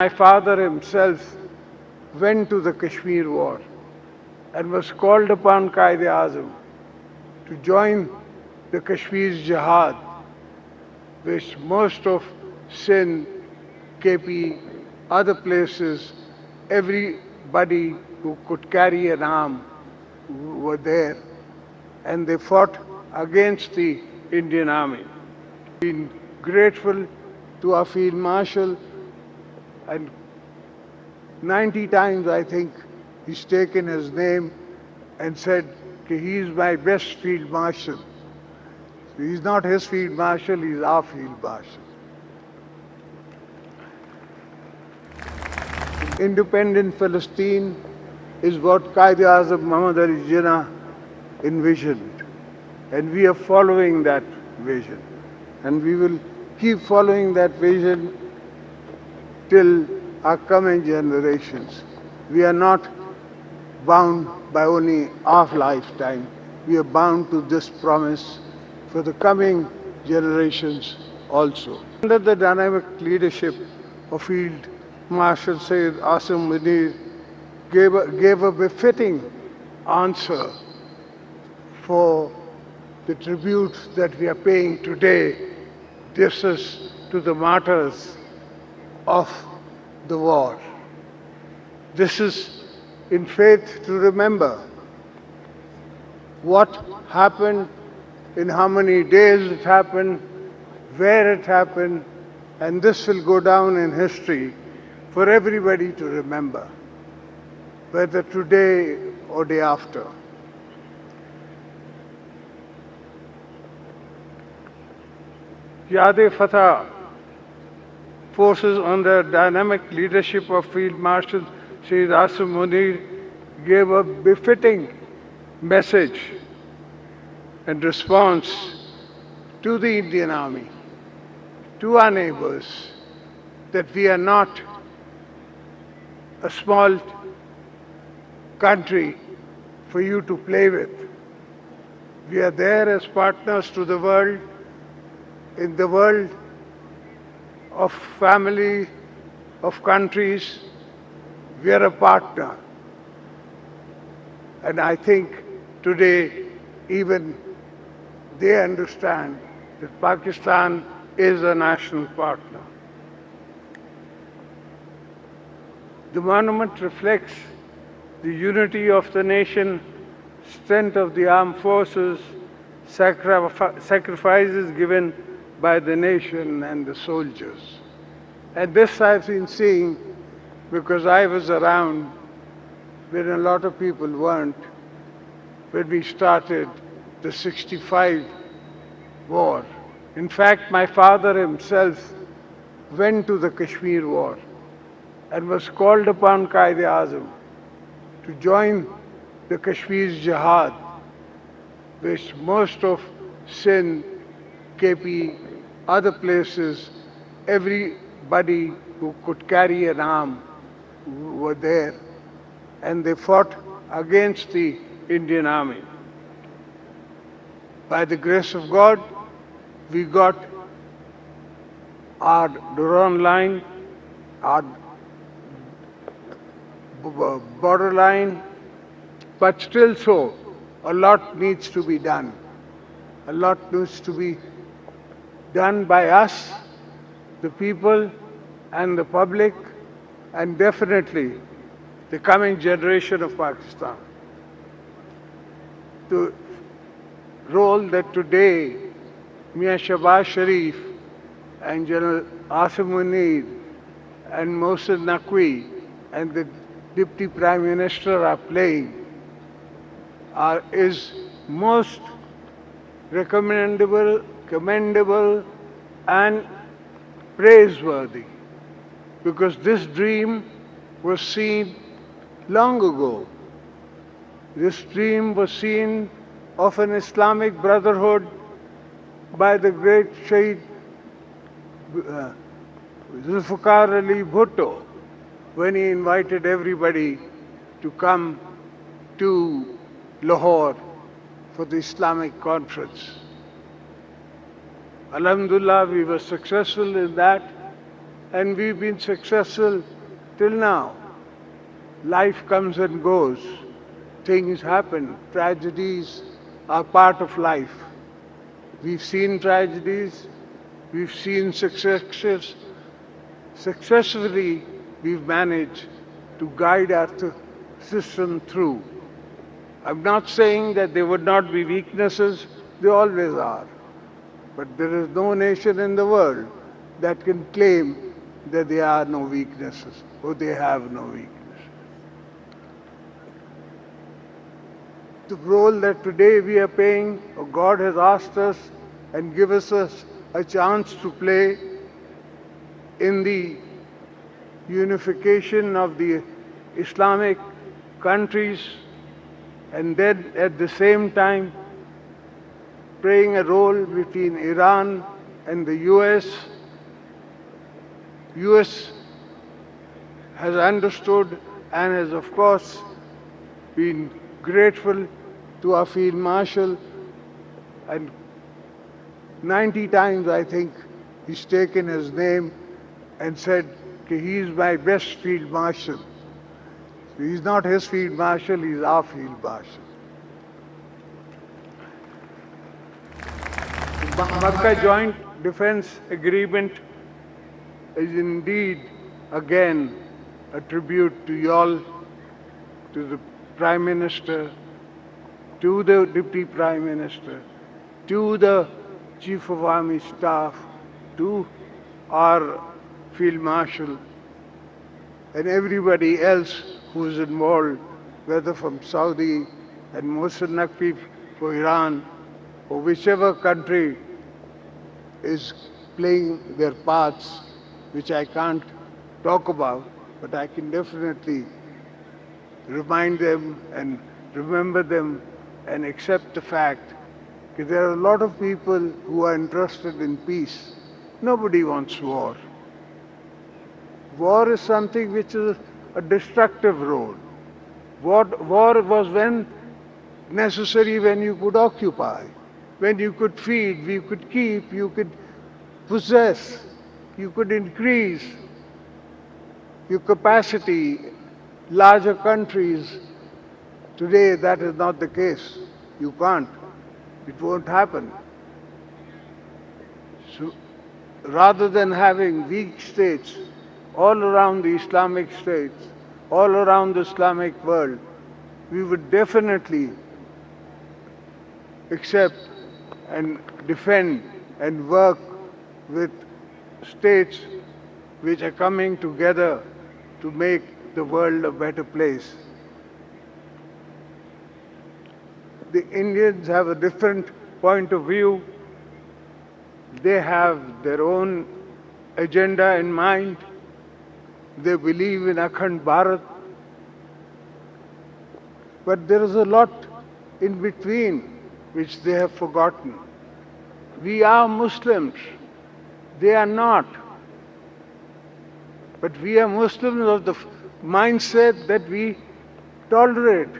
My father himself went to the Kashmir war and was called upon Quaid-e-Azam to join the Kashmir Jihad, which most of Sindh, KP, other places, everybody who could carry an arm were there, and they fought against the Indian Army. Been grateful to our Field Marshal, and 90 times I think he's taken his name and said he's my best Field Marshal. He's not his Field Marshal, he's our Field Marshal. Independent Palestine is what Quaid-e-Azam Muhammad Ali Jinnah envisioned. And we are following that vision. And we will keep following that vision till our coming generations. We are not bound by only our lifetime. We are bound to this promise for the coming generations also. Under the dynamic leadership of Field Marshal Sayyid Asim Munir gave a befitting answer for the tribute that we are paying today. This is to the martyrs of the war. This is in faith to remember what happened, in how many days it happened, where it happened, and this will go down in history for everybody to remember, whether today or day after. Yad-e-Fatah forces under dynamic leadership of Field Marshal Sayyid Asim Munir gave a befitting message and response to the Indian Army, to our neighbors, that we are not a small country for you to play with. We are there as partners to the world, in the world of family, of countries. We are a partner. And I think today even they understand that Pakistan is a national partner. The monument reflects the unity of the nation, strength of the armed forces, sacrifices given by the nation and the soldiers. And this I've been seeing because I was around when a lot of people weren't, when we started the 65 war. In fact, my father himself went to the Kashmir war and was called upon Quaid-e-Azam to join the Kashmir Jihad, which most of Sindh, KP, other places, everybody who could carry an arm were there, and they fought against the Indian Army. By the grace of God, we got our Durand line, our border line, but still so, a lot needs to be done. A lot needs to be done by us, the people and the public, and definitely the coming generation of Pakistan. The role that today Mia Shahbaz Sharif and General Asim Munir and Mohsen Naqvi and the Deputy Prime Minister are playing is most commendable and praiseworthy, because this dream was seen long ago. This dream was seen of an Islamic brotherhood by the great Shaheed Zulfikar Ali Bhutto when he invited everybody to come to Lahore for the Islamic conference. Alhamdulillah, we were successful in that, and we've been successful till now. Life comes and goes. Things happen. Tragedies are part of life. We've seen tragedies, we've seen successes. Successfully, we've managed to guide our system through. I'm not saying that there would not be weaknesses, they always are. But there is no nation in the world that can claim that there are no weaknesses or they have no weaknesses. The role that today we are playing, or God has asked us and given us a chance to play in the unification of the Islamic countries, and then at the same time playing a role between Iran and the US. US has understood and has of course been grateful to our Field Marshal, and 90 times I think he's taken his name and said he's my best Field Marshal. He's not his Field Marshal, he's our Field Marshal. The Makkah Joint Defense Agreement is indeed, again, a tribute to y'all, to the Prime Minister, to the Deputy Prime Minister, to the Chief of Army Staff, to our Field Marshal, and everybody else who is involved, whether from Saudi and Mohsen Naqvi for Iran, or whichever country is playing their parts, which I can't talk about, but I can definitely remind them and remember them and accept the fact that there are a lot of people who are interested in peace. Nobody wants war. War is something which is a destructive role. War was when necessary, when you could occupy, when you could feed, you could keep, you could possess, you could increase your capacity, larger countries. Today that is not the case. You can't. It won't happen. So rather than having weak states all around the Islamic states, all around the Islamic world, we would definitely accept and defend and work with states which are coming together to make the world a better place. The Indians have a different point of view. They have their own agenda in mind. They believe in Akhand Bharat. But there is a lot in between which they have forgotten. We are Muslims. They are not. But we are Muslims of the mindset that we tolerate.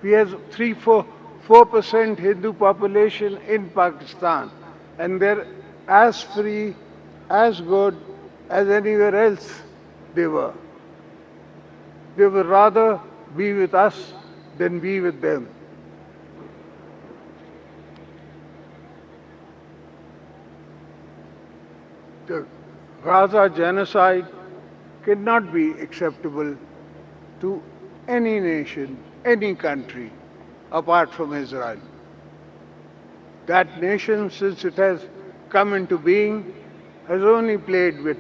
We have 4% Hindu population in Pakistan, and they're as free, as good as anywhere else they were. They would rather be with us than be with them. The Gaza genocide cannot be acceptable to any nation, any country, apart from Israel. That nation, since it has come into being, has only played with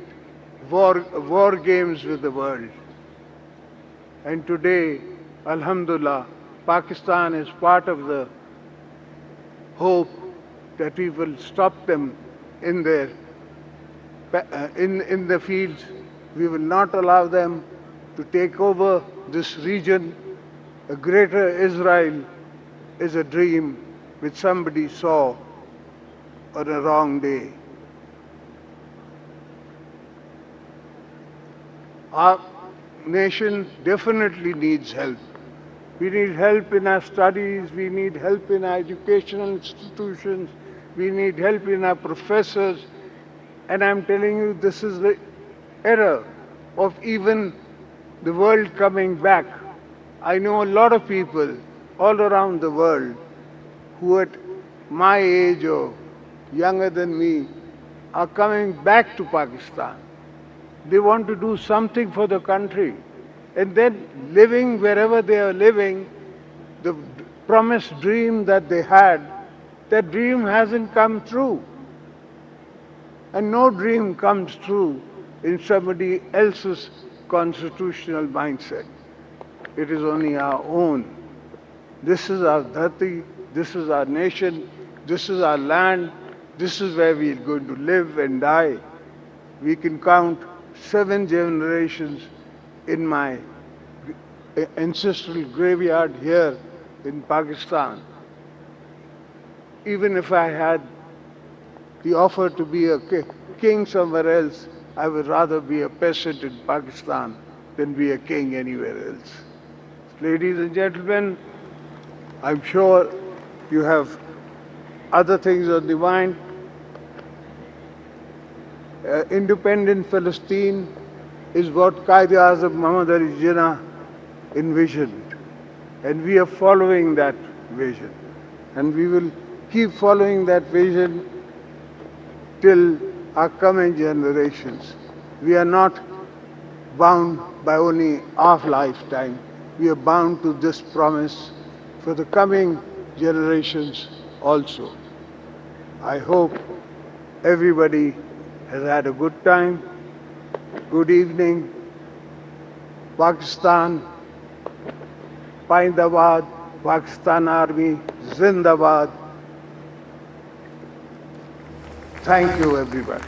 war games with the world. And today, Alhamdulillah, Pakistan is part of the hope that we will stop them in their in the fields. We will not allow them to take over this region. A greater Israel is a dream which somebody saw on a wrong day. Our nation definitely needs help. We need help in our studies, we need help in our educational institutions, we need help in our professors. And I'm telling you, this is the era of even the world coming back. I know a lot of people all around the world who at my age or younger than me are coming back to Pakistan. They want to do something for the country. And then living wherever they are living, the promised dream that they had, that dream hasn't come true. And no dream comes true in somebody else's constitutional mindset. It is only our own. This is our dhati, this is our nation, this is our land, this is where we are going to live and die. We can count 7 generations in my ancestral graveyard here in Pakistan. Even if I had the offer to be a king somewhere else, I would rather be a peasant in Pakistan than be a king anywhere else. Ladies and gentlemen, I'm sure you have other things on the mind. Independent Palestine is what Quaid-e-Azam Muhammad Ali Jinnah envisioned. And we are following that vision. And we will keep following that vision till our coming generations. We are not bound by only our lifetime. We are bound to this promise for the coming generations also. I hope everybody has had a good time. Good evening. Pakistan, Paindabad, Pakistan Army, Zindabad. Thank you, everybody.